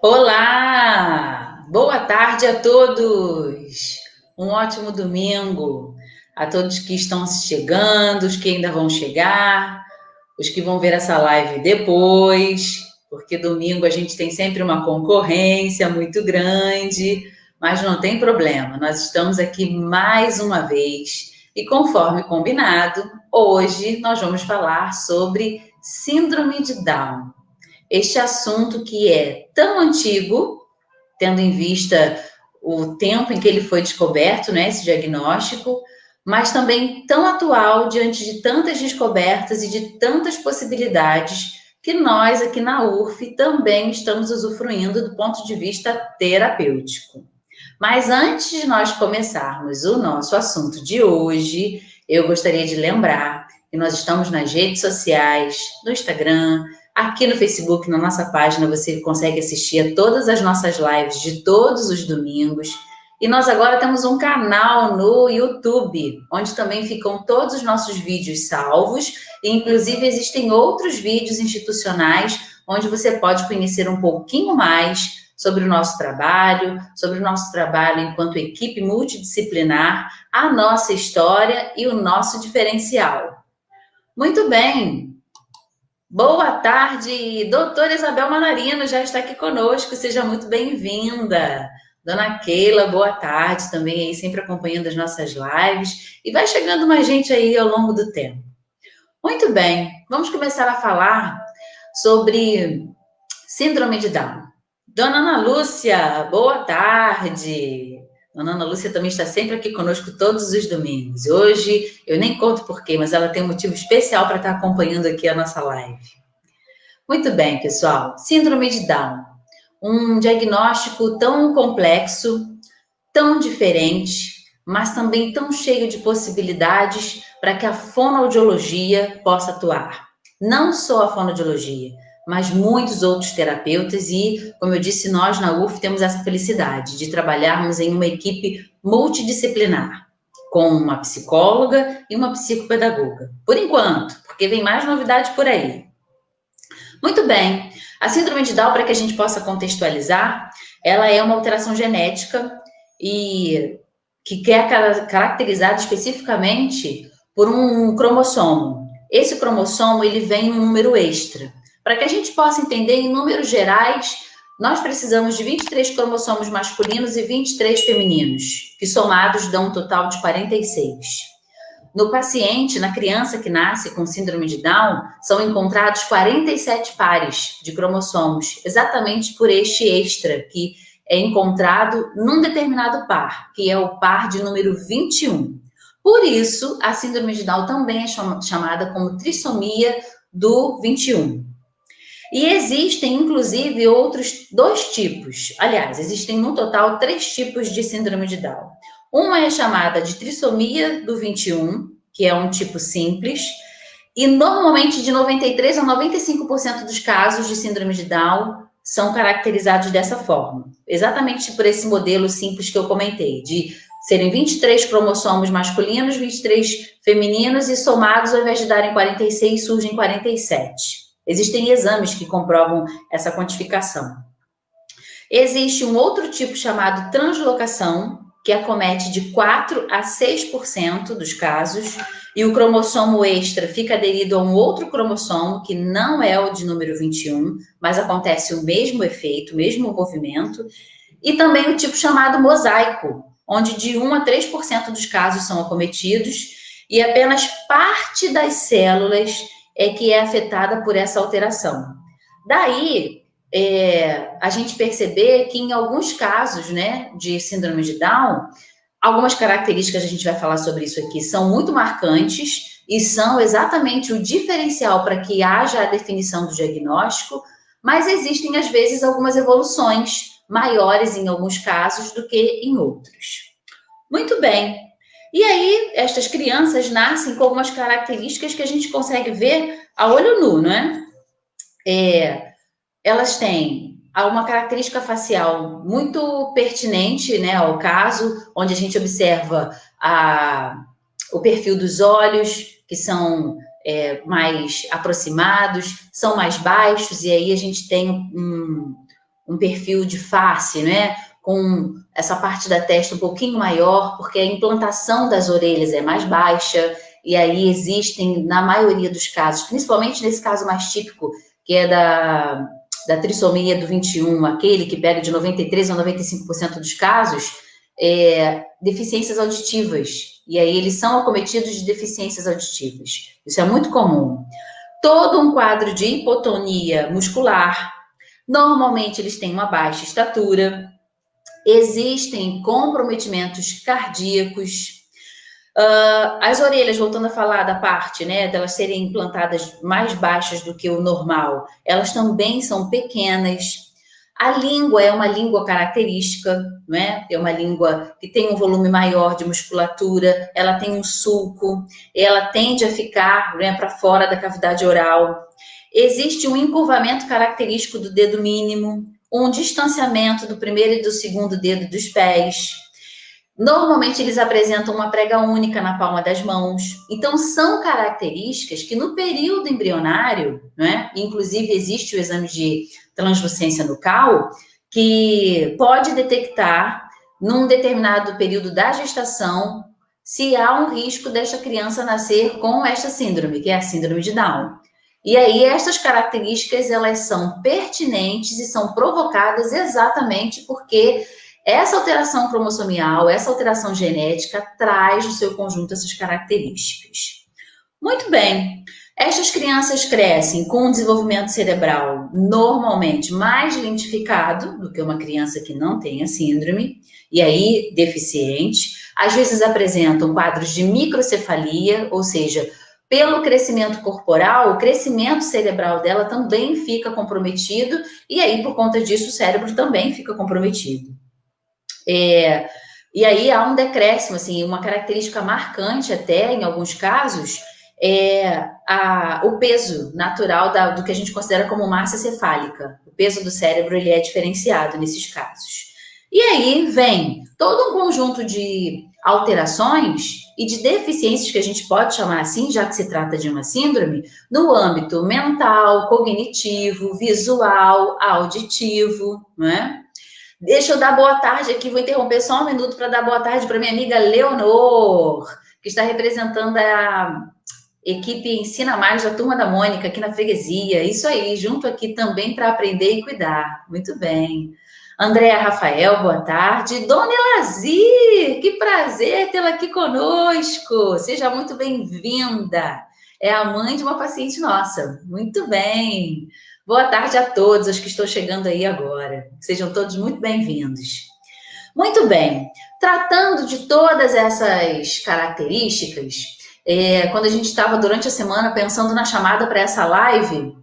Olá! Boa tarde a todos! Um ótimo domingo a todos que estão chegando, os que ainda vão chegar, os que vão ver essa live depois, porque domingo a gente tem sempre uma concorrência muito grande, mas não tem problema, nós estamos aqui mais uma vez e conforme combinado, hoje nós vamos falar sobre Síndrome de Down. Este assunto que é tão antigo, tendo em vista o tempo em que ele foi descoberto, né, esse diagnóstico, mas também tão atual diante de tantas descobertas e de tantas possibilidades que nós aqui na URF também estamos usufruindo do ponto de vista terapêutico. Mas antes de nós começarmos o nosso assunto de hoje, eu gostaria de lembrar que nós estamos nas redes sociais, no Instagram, aqui no Facebook, na nossa página, você consegue assistir a todas as nossas lives de todos os domingos. E nós agora temos um canal no YouTube, onde também ficam todos os nossos vídeos salvos. E, inclusive, existem outros vídeos institucionais, onde você pode conhecer um pouquinho mais sobre o nosso trabalho enquanto equipe multidisciplinar, a nossa história e o nosso diferencial. Muito bem! Boa tarde, doutora Isabel Manarino já está aqui conosco, seja muito bem-vinda. Dona Keila, boa tarde também aí, sempre acompanhando as nossas lives. E vai chegando mais gente aí ao longo do tempo. Muito bem, vamos começar a falar sobre Síndrome de Down. Dona Ana Lúcia, boa tarde. Dona Ana Lúcia também está sempre aqui conosco todos os domingos. Hoje, eu nem conto porquê, mas ela tem um motivo especial para estar acompanhando aqui a nossa live. Muito bem, pessoal. Síndrome de Down. Um diagnóstico tão complexo, tão diferente, mas também tão cheio de possibilidades para que a fonoaudiologia possa atuar. Não só a fonoaudiologia, mas muitos outros terapeutas e, como eu disse, nós na UF temos essa felicidade de trabalharmos em uma equipe multidisciplinar, com uma psicóloga e uma psicopedagoga. Por enquanto, porque vem mais novidade por aí. Muito bem, a síndrome de Down, para que a gente possa contextualizar, ela é uma alteração genética e que é caracterizada especificamente por um cromossomo. Esse cromossomo, ele vem num número extra. Para que a gente possa entender em números gerais, nós precisamos de 23 cromossomos masculinos e 23 femininos, que somados dão um total de 46. No paciente, na criança que nasce com síndrome de Down, são encontrados 47 pares de cromossomos, exatamente por este extra, que é encontrado num determinado par, que é o par de número 21. Por isso, a síndrome de Down também é chamada como trissomia do 21. E existem, inclusive, outros dois tipos. Aliás, existem no total 3 tipos de síndrome de Down. Uma é chamada de trissomia do 21, que é um tipo simples, e normalmente de 93% a 95% dos casos de síndrome de Down são caracterizados dessa forma. Exatamente por esse modelo simples que eu comentei, de serem 23 cromossomos masculinos, 23 femininos, e somados, ao invés de darem 46, surgem 47. Existem exames que comprovam essa quantificação. Existe um outro tipo chamado translocação, que acomete de 4 a 6% dos casos, e o cromossomo extra fica aderido a um outro cromossomo, que não é o de número 21, mas acontece o mesmo efeito, o mesmo movimento, e também o tipo chamado mosaico, onde de 1 a 3% dos casos são acometidos, e apenas parte das células é que é afetada por essa alteração. Daí, a gente perceber que em alguns casos, né, de síndrome de Down, algumas características, a gente vai falar sobre isso aqui, são muito marcantes e são exatamente o diferencial para que haja a definição do diagnóstico, mas existem, às vezes, algumas evoluções maiores em alguns casos do que em outros. Muito bem. E aí, estas crianças nascem com algumas características que a gente consegue ver a olho nu, não é? Elas têm uma característica facial muito pertinente, né, ao caso, onde a gente observa o perfil dos olhos, que são mais aproximados, são mais baixos, e aí a gente tem um perfil de face, né? Com essa parte da testa um pouquinho maior, porque a implantação das orelhas é mais baixa, e aí existem, na maioria dos casos, principalmente nesse caso mais típico, que é da trissomia do 21, aquele que pega de 93% a 95% dos casos, deficiências auditivas. E aí eles são acometidos de deficiências auditivas. Isso é muito comum. Todo um quadro de hipotonia muscular. Normalmente eles têm uma baixa estatura. Existem comprometimentos cardíacos. As orelhas, voltando a falar da parte, né, delas serem implantadas mais baixas do que o normal, elas também são pequenas. A língua é uma língua característica, não é? É uma língua que tem um volume maior de musculatura, ela tem um sulco, ela tende a ficar, né, para fora da cavidade oral. Existe um encurvamento característico do dedo mínimo, um distanciamento do primeiro e do segundo dedo dos pés. Normalmente eles apresentam uma prega única na palma das mãos. Então são características que no período embrionário, né, inclusive existe o exame de translucência nucal, que pode detectar num determinado período da gestação se há um risco desta criança nascer com esta síndrome, que é a síndrome de Down. E aí estas características elas são pertinentes e são provocadas exatamente porque essa alteração cromossomial, essa alteração genética traz no seu conjunto essas características. Muito bem, estas crianças crescem com um desenvolvimento cerebral normalmente mais lentificado do que uma criança que não tem a síndrome, e aí deficiente. Às vezes apresentam quadros de microcefalia, ou seja, pelo crescimento corporal, o crescimento cerebral dela também fica comprometido, e aí por conta disso o cérebro também fica comprometido. E aí há um decréscimo, assim, uma característica marcante até, em alguns casos, o peso natural do que a gente considera como massa cefálica. O peso do cérebro ele é diferenciado nesses casos. E aí vem todo um conjunto de alterações e de deficiências que a gente pode chamar assim, já que se trata de uma síndrome, no âmbito mental, cognitivo, visual, auditivo, não é? Deixa eu dar boa tarde aqui, vou interromper só um minuto para dar boa tarde para minha amiga Leonor, que está representando a equipe Ensina Mais da Turma da Mônica aqui na freguesia. Isso aí, junto aqui também para aprender e cuidar. Muito bem. Andréa Rafael, boa tarde. Dona Elazir, que prazer tê-la aqui conosco. Seja muito bem-vinda. É a mãe de uma paciente nossa. Muito bem. Boa tarde a todos os que estão chegando aí agora. Sejam todos muito bem-vindos. Muito bem. Tratando de todas essas características, quando a gente estava durante a semana pensando na chamada para essa live,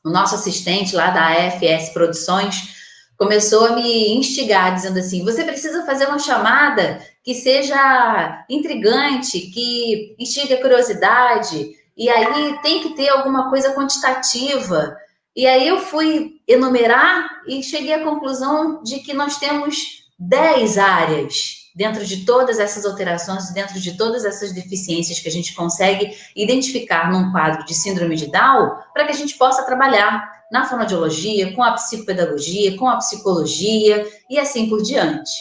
o nosso assistente lá da AFS Produções começou a me instigar, dizendo assim, você precisa fazer uma chamada que seja intrigante, que instigue a curiosidade, e aí tem que ter alguma coisa quantitativa. E aí eu fui enumerar e cheguei à conclusão de que nós temos 10 áreas dentro de todas essas alterações, dentro de todas essas deficiências que a gente consegue identificar num quadro de síndrome de Down, para que a gente possa trabalhar na fonoaudiologia, com a psicopedagogia, com a psicologia e assim por diante.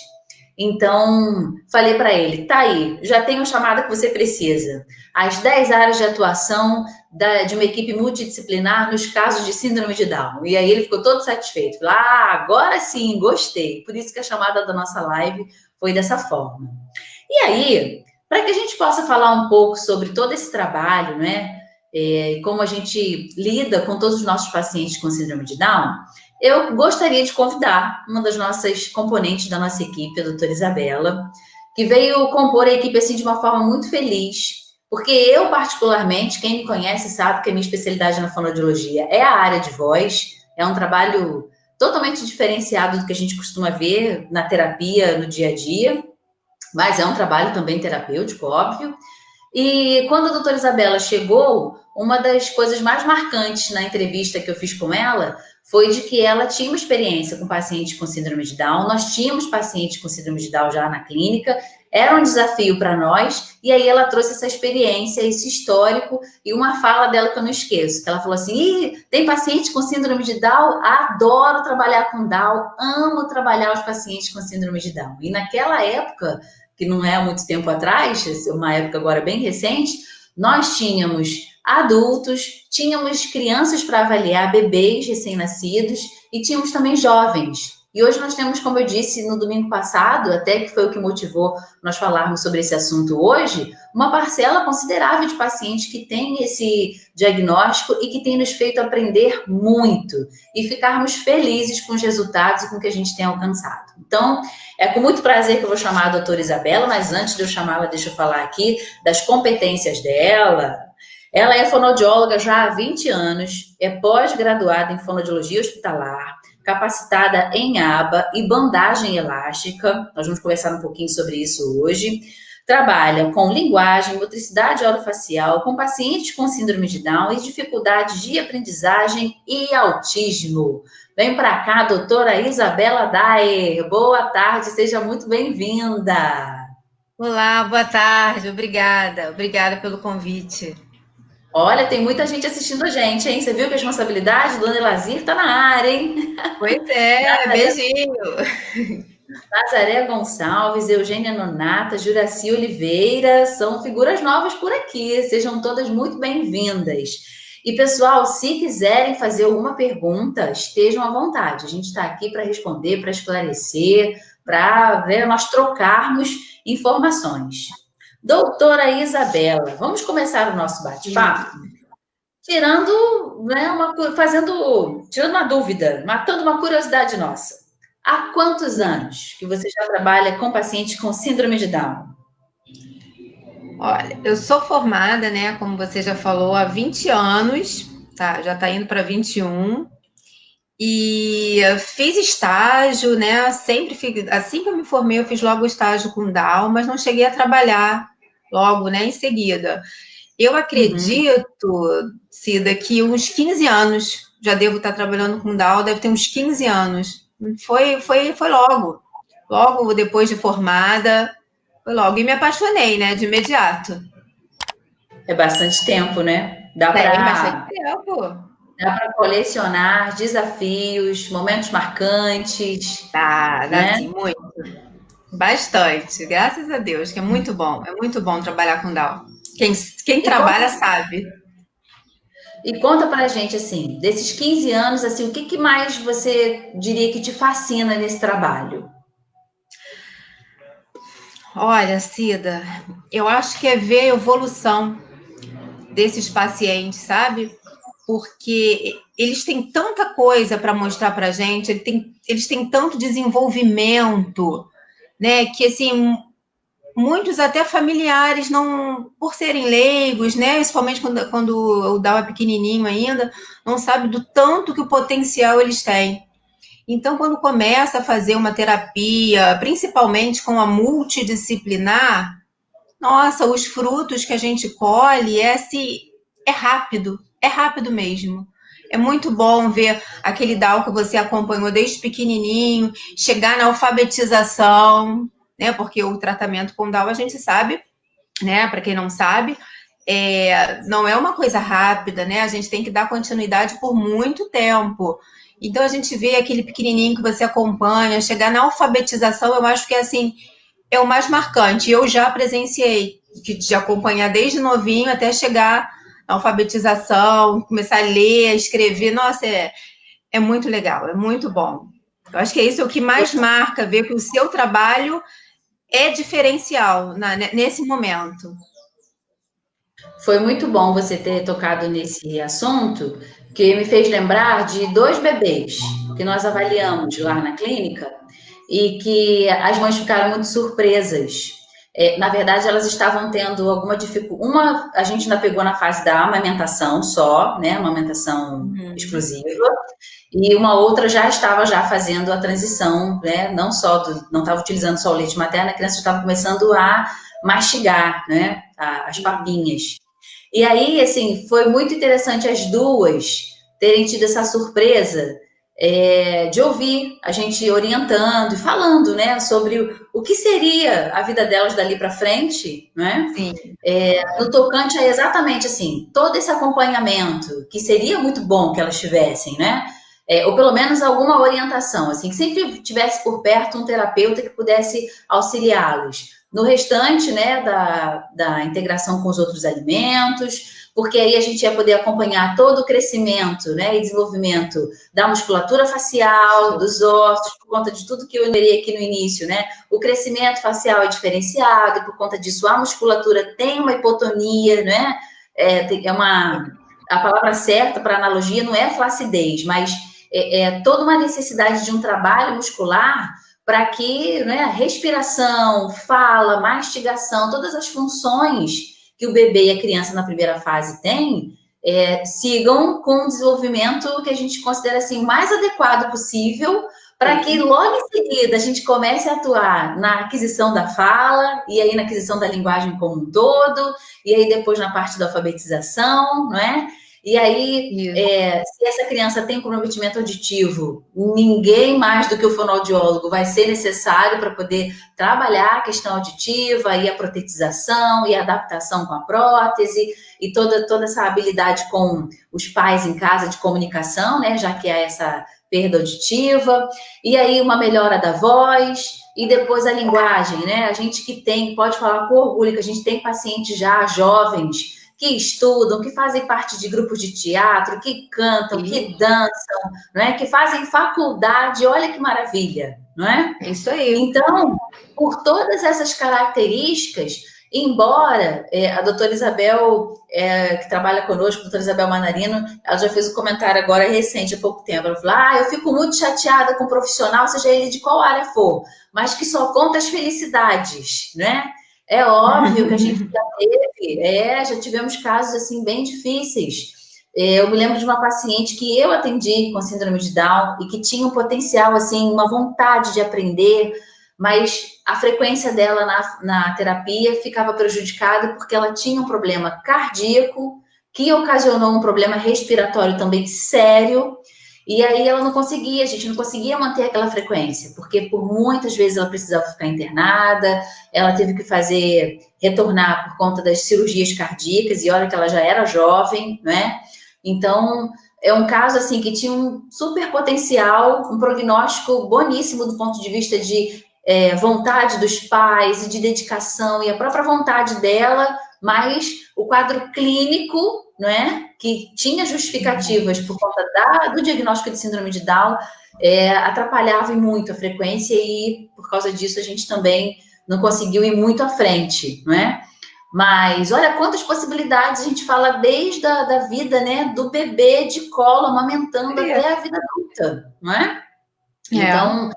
Então, falei para ele, tá aí, já tem a chamada que você precisa. As 10 áreas de atuação de uma equipe multidisciplinar nos casos de síndrome de Down. E aí ele ficou todo satisfeito. Falou, agora sim, gostei. Por isso que a chamada da nossa live foi dessa forma. E aí, para que a gente possa falar um pouco sobre todo esse trabalho, né? Como a gente lida com todos os nossos pacientes com síndrome de Down, eu gostaria de convidar uma das nossas componentes da nossa equipe, a doutora Isabela, que veio compor a equipe assim de uma forma muito feliz, porque eu, particularmente, quem me conhece sabe que a minha especialidade na fonoaudiologia é a área de voz, é um trabalho totalmente diferenciado do que a gente costuma ver na terapia, no dia a dia, mas é um trabalho também terapêutico, óbvio. E quando a doutora Isabela chegou, uma das coisas mais marcantes na entrevista que eu fiz com ela foi de que ela tinha uma experiência com pacientes com síndrome de Down, nós tínhamos pacientes com síndrome de Down já na clínica, era um desafio para nós, e aí ela trouxe essa experiência, esse histórico, e uma fala dela que eu não esqueço, que ela falou assim, tem paciente com síndrome de Down? Adoro trabalhar com Down, amo trabalhar os pacientes com síndrome de Down. E naquela época, que não é há muito tempo atrás, uma época agora bem recente, nós tínhamos adultos, tínhamos crianças para avaliar, bebês recém-nascidos, e tínhamos também jovens. E hoje nós temos, como eu disse no domingo passado, até que foi o que motivou nós falarmos sobre esse assunto hoje, uma parcela considerável de pacientes que tem esse diagnóstico e que tem nos feito aprender muito e ficarmos felizes com os resultados e com o que a gente tem alcançado. Então, é com muito prazer que eu vou chamar a doutora Isabela, mas antes de eu chamá-la, deixa eu falar aqui das competências dela. Ela é fonoaudióloga já há 20 anos, é pós-graduada em fonoaudiologia hospitalar, capacitada em aba e bandagem elástica. Nós vamos conversar um pouquinho sobre isso hoje. Trabalha com linguagem, motricidade orofacial, com pacientes com síndrome de Down e dificuldades de aprendizagem e autismo. Vem para cá, doutora Isabela Daer. Boa tarde, seja muito bem-vinda. Olá, boa tarde, obrigada. Obrigada pelo convite. Olha, tem muita gente assistindo a gente, hein? Você viu que a responsabilidade? Dona Elazir tá na área, hein? Pois é, beijinho. Nazaré Gonçalves, Eugênia Nonata, Juraci Oliveira, são figuras novas por aqui. Sejam todas muito bem-vindas. E, pessoal, se quiserem fazer alguma pergunta, estejam à vontade. A gente está aqui para responder, para esclarecer, para nós trocarmos informações. Doutora Isabela, vamos começar o nosso bate-papo? Tirando, né, tirando uma dúvida, matando uma curiosidade nossa. Há quantos anos que você já trabalha com pacientes com síndrome de Down? Olha, eu sou formada, né, como você já falou, há 20 anos, tá? Já está indo para 21. E fiz estágio, né? Sempre fiz, assim que eu me formei, eu fiz logo o estágio com Down, mas não cheguei a trabalhar logo, né, em seguida. Eu acredito, Cida, que uns 15 anos já devo estar trabalhando com Down, deve ter uns 15 anos. Foi logo. Logo depois de formada, foi logo. E me apaixonei, né, de imediato. É bastante tempo, né? Bastante tempo. Dá para colecionar desafios, momentos marcantes. Dá né? sim, muito. Bastante, graças a Deus, que é muito bom trabalhar com Down. Quem trabalha sabe. E conta pra gente, assim, desses 15 anos, assim, o que mais você diria que te fascina nesse trabalho? Olha, Cida, eu acho que é ver a evolução desses pacientes, sabe? Porque eles têm tanta coisa para mostrar pra gente, eles têm tanto desenvolvimento, né? Que, assim, muitos até familiares, não, por serem leigos, né, principalmente quando o Down é pequenininho ainda, não sabe do tanto que o potencial eles têm. Então, quando começa a fazer uma terapia, principalmente com a multidisciplinar, nossa, os frutos que a gente colhe é rápido mesmo. É muito bom ver aquele Down que você acompanhou desde pequenininho, chegar na alfabetização, né? Porque o tratamento com Down, a gente sabe, né? Para quem não sabe, não é uma coisa rápida, né? A gente tem que dar continuidade por muito tempo. Então, a gente vê aquele pequenininho que você acompanha, chegar na alfabetização, eu acho que assim, é o mais marcante. Eu já presenciei, de acompanhar desde novinho até chegar na alfabetização, começar a ler, a escrever. Nossa, é muito legal, é muito bom. Eu acho que é isso o que mais marca, ver que o seu trabalho é diferencial nesse momento. Foi muito bom você ter tocado nesse assunto, que me fez lembrar de 2 bebês que nós avaliamos lá na clínica e que as mães ficaram muito surpresas. Na verdade, elas estavam tendo alguma dificuldade. Uma, a gente ainda pegou na fase da amamentação só, né? Amamentação exclusiva. E uma outra já estava fazendo a transição, né? Não estava utilizando só o leite materno, a criança estava começando a mastigar, né? As papinhas. E aí, assim, foi muito interessante as duas terem tido essa surpresa de ouvir a gente orientando e falando, né, sobre o que seria a vida delas dali para frente, né? Sim. No tocante a exatamente assim, todo esse acompanhamento, que seria muito bom que elas tivessem, né? Ou pelo menos alguma orientação, assim, que sempre tivesse por perto um terapeuta que pudesse auxiliá-los. No restante, né, da integração com os outros alimentos, porque aí a gente ia poder acompanhar todo o crescimento, né, e desenvolvimento da musculatura facial, dos ossos, por conta de tudo que eu enumerei aqui no início, né? O crescimento facial é diferenciado, e por conta disso a musculatura tem uma hipotonia, né? A palavra certa para analogia não é flacidez, mas toda uma necessidade de um trabalho muscular para que, né, respiração, fala, mastigação, todas as funções que o bebê e a criança na primeira fase têm, sigam com o desenvolvimento que a gente considera assim mais adequado possível, para que logo em seguida a gente comece a atuar na aquisição da fala, e aí na aquisição da linguagem como um todo, e aí depois na parte da alfabetização, não é? E aí, se essa criança tem comprometimento auditivo, ninguém mais do que o fonoaudiólogo vai ser necessário para poder trabalhar a questão auditiva e a protetização e a adaptação com a prótese e toda essa habilidade com os pais em casa de comunicação, né? Já que há essa perda auditiva, e aí uma melhora da voz, e depois a linguagem, né? A gente que pode falar com orgulho que a gente tem pacientes já jovens que estudam, que fazem parte de grupos de teatro, que cantam, que dançam, não é? Que fazem faculdade, olha que maravilha, não é? É isso aí. Então, por todas essas características, embora a doutora Isabel, que trabalha conosco, a doutora Isabel Manarino, ela já fez um comentário agora recente, há pouco tempo, ela falou, eu fico muito chateada com o profissional, seja ele de qual área for, mas que só conta as felicidades, né? É óbvio que a gente já teve, já tivemos casos assim bem difíceis. Eu me lembro de uma paciente que eu atendi com síndrome de Down e que tinha um potencial, assim, uma vontade de aprender, mas a frequência dela na terapia ficava prejudicada porque ela tinha um problema cardíaco que ocasionou um problema respiratório também sério. E aí ela não conseguia, a gente não conseguia manter aquela frequência, porque por muitas vezes ela precisava ficar internada, ela teve que retornar por conta das cirurgias cardíacas, e olha que ela já era jovem, né? Então, é um caso assim que tinha um super potencial, um prognóstico boníssimo do ponto de vista de vontade dos pais e de dedicação e a própria vontade dela, mas o quadro clínico, não é, que tinha justificativas por conta do diagnóstico de síndrome de Down, atrapalhava muito a frequência e por causa disso a gente também não conseguiu ir muito à frente, não é? Mas olha quantas possibilidades a gente fala desde a vida, né, do bebê de colo amamentando até a vida adulta, não é? Então,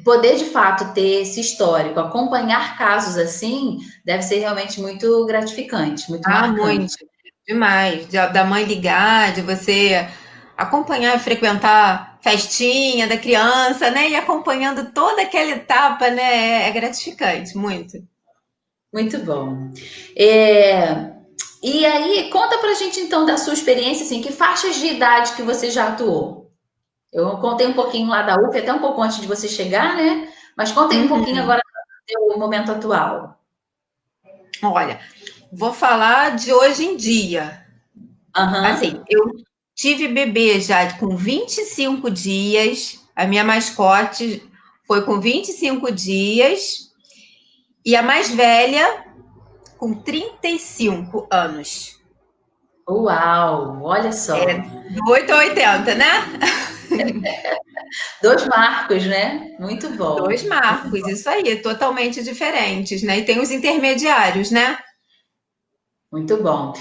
poder de fato ter esse histórico, acompanhar casos assim, deve ser realmente muito gratificante, muito marcante. Muito, demais. Da mãe ligar, de você acompanhar e frequentar festinha da criança, né? E acompanhando toda aquela etapa, né? É gratificante, muito. Muito bom. E aí, conta pra gente então da sua experiência, assim, que faixas de idade que você já atuou? Eu contei um pouquinho lá da UF, até um pouco antes de você chegar, né? Mas contei um pouquinho agora do seu momento atual. Olha, vou falar de hoje em dia. Assim, eu tive bebê já com 25 dias, a minha mascote foi com 25 dias, e a mais velha com 35 anos. Uau, olha só. Do 8 a 80, né? 2 marcos, né? Muito bom. 2 marcos, isso aí, totalmente diferentes, né? E tem os intermediários, né? Muito bom.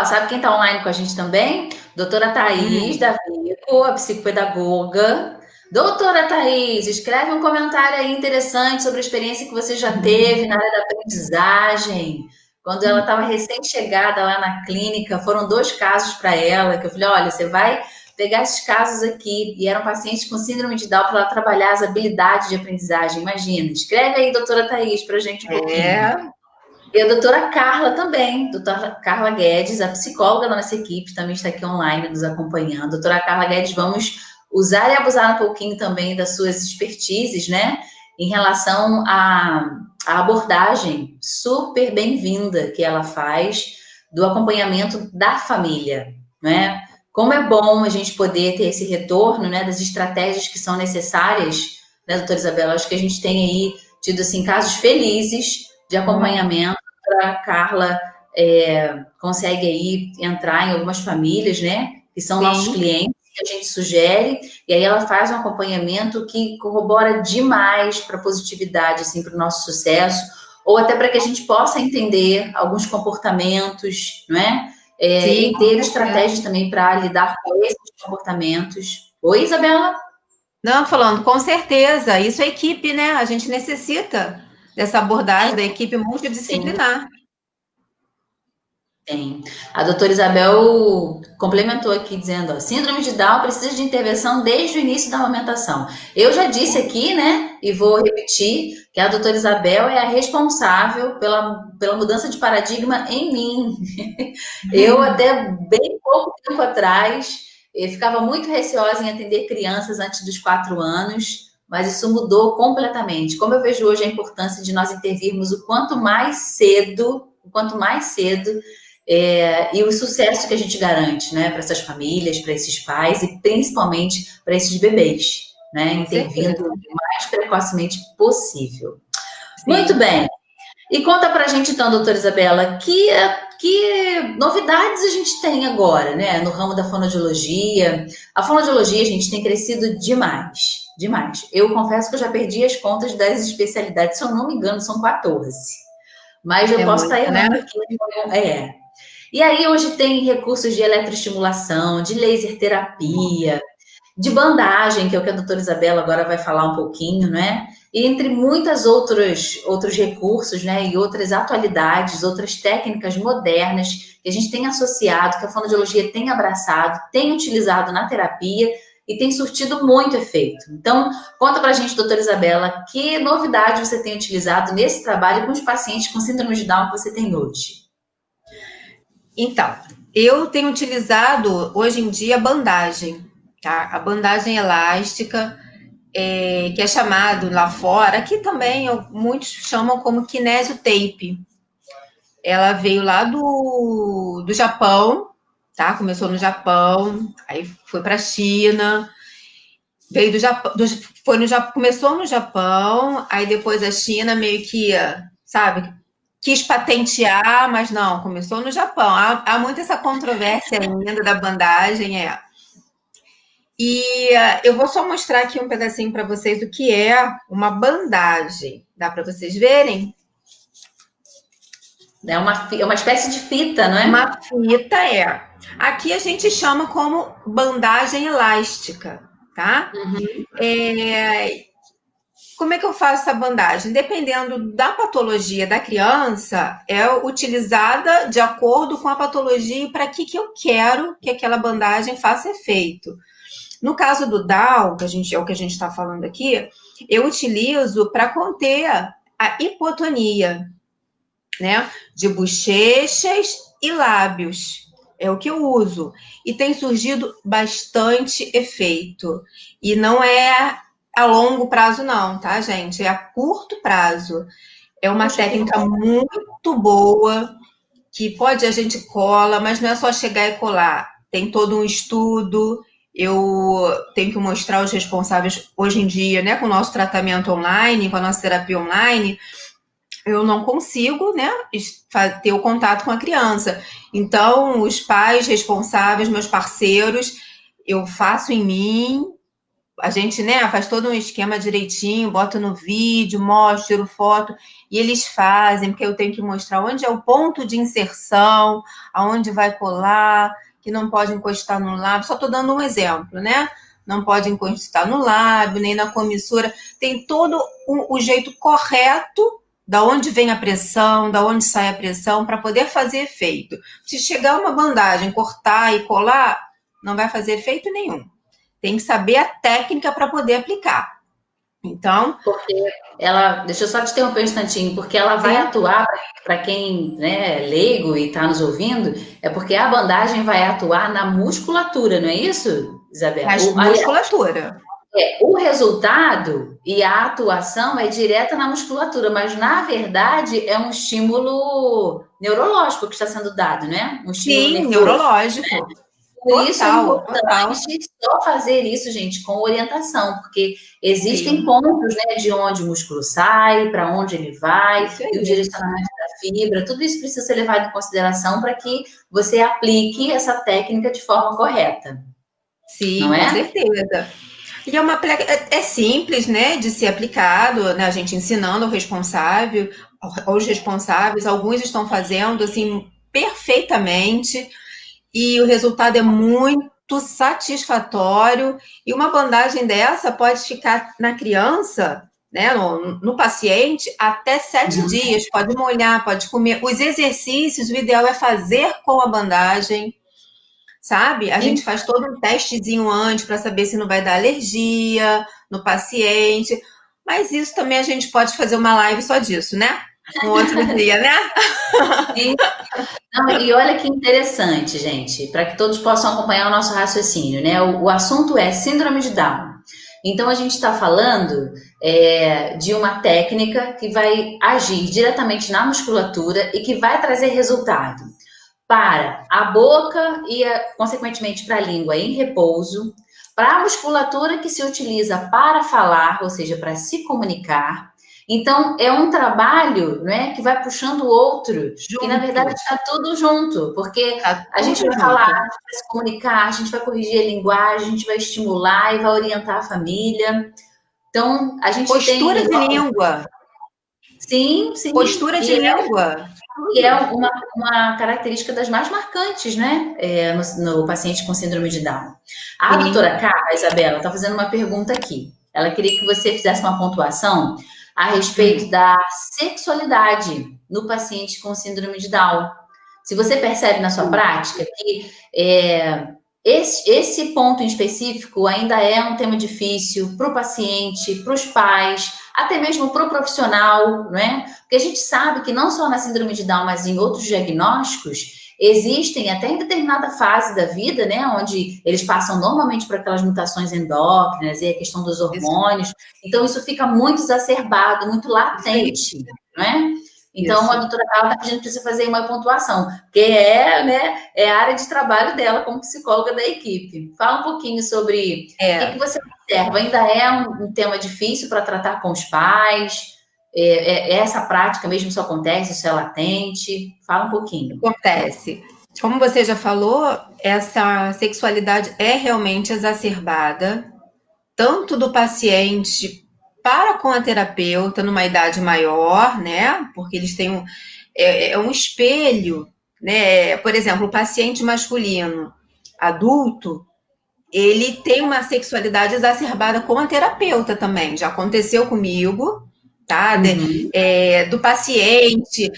Sabe quem está online com a gente também? Doutora Thaís da Vico, a psicopedagoga. Doutora Thaís, escreve um comentário aí interessante sobre a experiência que você já teve na área da aprendizagem. Quando ela estava recém-chegada lá na clínica, foram 2 casos para ela, que eu falei, olha, você vai pegar esses casos aqui, e eram pacientes com síndrome de Down para ela trabalhar as habilidades de aprendizagem. Imagina, escreve aí, doutora Thaís, para a gente um pouquinho. E a doutora Carla também, doutora Carla Guedes, a psicóloga da nossa equipe, também está aqui online nos acompanhando. Doutora Carla Guedes, vamos usar e abusar um pouquinho também das suas expertises, né? Em relação à abordagem super bem-vinda que ela faz do acompanhamento da família, né? Como é bom a gente poder ter esse retorno, né, das estratégias que são necessárias, né, doutora Isabela? Acho que a gente tem aí tido, assim, casos felizes de acompanhamento. A Carla consegue aí entrar em algumas famílias, né, que são nossos clientes, que a gente sugere, e aí ela faz um acompanhamento que corrobora demais para a positividade, assim, para o nosso sucesso, ou até para que a gente possa entender alguns comportamentos, não é? E ter estratégias também para lidar com esses comportamentos. Oi, Isabela? Não, falando, com certeza, isso é equipe, né? A gente necessita dessa abordagem da equipe multidisciplinar. Tem. A doutora Isabel complementou aqui dizendo, ó, síndrome de Down precisa de intervenção desde o início da amamentação. Eu já disse aqui, né, e vou repetir, que a doutora Isabel é a responsável pela mudança de paradigma em mim. Eu, até bem pouco tempo atrás, ficava muito receosa em atender crianças antes dos 4 anos, mas isso mudou completamente. Como eu vejo hoje a importância de nós intervirmos o quanto mais cedo, e o sucesso que a gente garante, né, para essas famílias, para esses pais e principalmente para esses bebês, né, intervindo o mais precocemente possível. Sim. Muito bem. E conta para a gente então, doutora Isabela, que novidades a gente tem agora, né, no ramo da fonoaudiologia. A fonoaudiologia, a gente, tem crescido demais, demais. Eu confesso que eu já perdi as contas das especialidades, se eu não me engano, são 14. Mas eu posso estar errando aqui. E aí hoje tem recursos de eletroestimulação, de laser terapia, de bandagem, que é o que a doutora Isabela agora vai falar um pouquinho, né? E entre muitos outros recursos, né? E outras atualidades, outras técnicas modernas que a gente tem associado, que a fonoaudiologia tem abraçado, tem utilizado na terapia e tem surtido muito efeito. Então, conta pra gente, doutora Isabela, que novidade você tem utilizado nesse trabalho com os pacientes com síndrome de Down que você tem hoje? Então, eu tenho utilizado hoje em dia a bandagem, tá? A bandagem elástica, que é chamado lá fora, aqui também muitos chamam como kinesiotape. Ela veio lá do Japão, tá? Começou no Japão, aí foi para a China, veio do Japão, começou no Japão, aí depois a China meio que, sabe, quis patentear, mas não, começou no Japão. Há muito essa controvérsia ainda da bandagem, E eu vou só mostrar aqui um pedacinho para vocês do que é uma bandagem. Dá para vocês verem? É uma espécie de fita, não é? Uma fita, Aqui a gente chama como bandagem elástica, tá? Uhum. Como é que eu faço essa bandagem? Dependendo da patologia da criança, é utilizada de acordo com a patologia e para que eu quero que aquela bandagem faça efeito. No caso do Down, é o que a gente está falando aqui, eu utilizo para conter a hipotonia, né? De bochechas e lábios. É o que eu uso. E tem surgido bastante efeito. E não é a longo prazo, não, tá, gente? É a curto prazo. É uma técnica muito boa, que a gente cola, mas não é só chegar e colar. Tem todo um estudo. Eu tenho que mostrar os responsáveis hoje em dia, né, com o nosso tratamento online, com a nossa terapia online, eu não consigo, né, ter o contato com a criança. Então, os pais responsáveis, meus parceiros, eu faço em mim, a gente, né, faz todo um esquema direitinho, bota no vídeo, mostro, tiro foto, e eles fazem, porque eu tenho que mostrar onde é o ponto de inserção, aonde vai colar, que não pode encostar no lábio, só estou dando um exemplo, né? Não pode encostar no lábio, nem na comissura, tem todo o jeito correto da onde vem a pressão, da onde sai a pressão, para poder fazer efeito. Se chegar uma bandagem, cortar e colar, não vai fazer efeito nenhum. Tem que saber a técnica para poder aplicar. Então... Porque ela... Deixa eu só te interromper um instantinho. Porque ela vai atuar, para quem, né, é leigo e está nos ouvindo, é porque a bandagem vai atuar na musculatura, não é isso? Isabela. Musculatura. O resultado e a atuação é direta na musculatura, mas na verdade é um estímulo neurológico que está sendo dado, né? Um estímulo Sim, nervoso. neurológico. Por isso é importante total. só fazer isso, gente, com orientação, porque existem pontos, né, de onde o músculo sai, para onde ele vai, e o direcionamento da fibra, tudo isso precisa ser levado em consideração para que você aplique essa técnica de forma correta. Sim, não é? Com certeza. E é simples, né, de ser aplicado, né, a gente ensinando aos responsáveis, alguns estão fazendo, assim, perfeitamente, e o resultado é muito satisfatório, e uma bandagem dessa pode ficar na criança, né, no paciente, até 7 dias, pode molhar, pode comer. Os exercícios, o ideal é fazer com a bandagem, sabe? A gente faz todo um testezinho antes para saber se não vai dar alergia no paciente, mas isso também a gente pode fazer uma live só disso, né? Um outro dia, né? Sim. Não, e olha que interessante, gente, para que todos possam acompanhar o nosso raciocínio, né? O assunto é síndrome de Down. Então, a gente está falando de uma técnica que vai agir diretamente na musculatura e que vai trazer resultado para a boca e, consequentemente, para a língua em repouso, para a musculatura que se utiliza para falar, ou seja, para se comunicar. Então, é um trabalho, né, que vai puxando o outro, e na verdade está tudo junto, porque a gente vai falar, a gente vai se comunicar, a gente vai corrigir a linguagem, a gente vai estimular e vai orientar a família. Então, a gente Postura tem... de língua. Sim, sim. Postura de língua. E é uma característica das mais marcantes, né? No paciente com síndrome de Down. A doutora Carla, Isabela, está fazendo uma pergunta aqui. Ela queria que você fizesse uma pontuação a respeito da sexualidade no paciente com síndrome de Down. Se você percebe na sua prática que esse ponto em específico ainda é um tema difícil para o paciente, para os pais, até mesmo para o profissional, né? Porque a gente sabe que não só na síndrome de Down, mas em outros diagnósticos, existem até em determinada fase da vida, né? Onde eles passam normalmente por aquelas mutações endócrinas e a questão dos hormônios. Então, isso fica muito exacerbado, muito latente, não é? Então, a doutora Carla está pedindo para você fazer uma pontuação, porque é a área de trabalho dela como psicóloga da equipe. Fala um pouquinho sobre o que você observa. Ainda é um tema difícil para tratar com os pais? Essa prática mesmo só acontece, isso é latente? Fala um pouquinho. Acontece. Como você já falou, essa sexualidade é realmente exacerbada, tanto do paciente para com a terapeuta numa idade maior, né? Porque eles têm um espelho, né? Por exemplo, o paciente masculino adulto, ele tem uma sexualidade exacerbada com a terapeuta também. Já aconteceu comigo, tá? Do paciente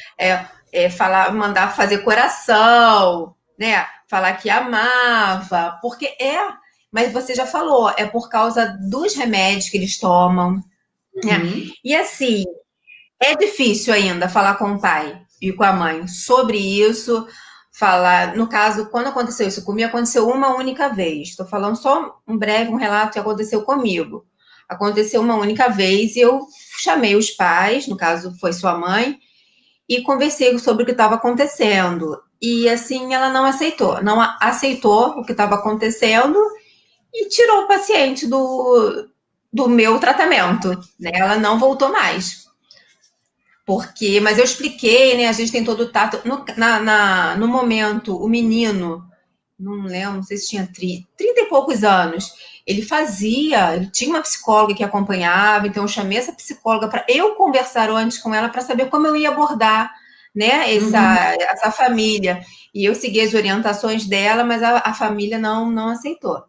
mandar fazer coração, né? Falar que amava, porque mas você já falou, é por causa dos remédios que eles tomam. E assim, é difícil ainda falar com o pai e com a mãe sobre isso. No caso, quando aconteceu isso comigo, aconteceu uma única vez. Estou falando só um relato que aconteceu comigo. Aconteceu uma única vez e eu chamei os pais, no caso foi sua mãe, e conversei sobre o que estava acontecendo. E assim, ela não aceitou o que estava acontecendo e tirou o paciente do meu tratamento, né? Ela não voltou mais. Mas eu expliquei, né? A gente tem todo o tato. No momento, o menino, não lembro, não sei se tinha 30 e poucos anos, ele tinha uma psicóloga que acompanhava, então eu chamei essa psicóloga para eu conversar antes com ela para saber como eu ia abordar, né, essa família. E eu segui as orientações dela, mas a família não aceitou.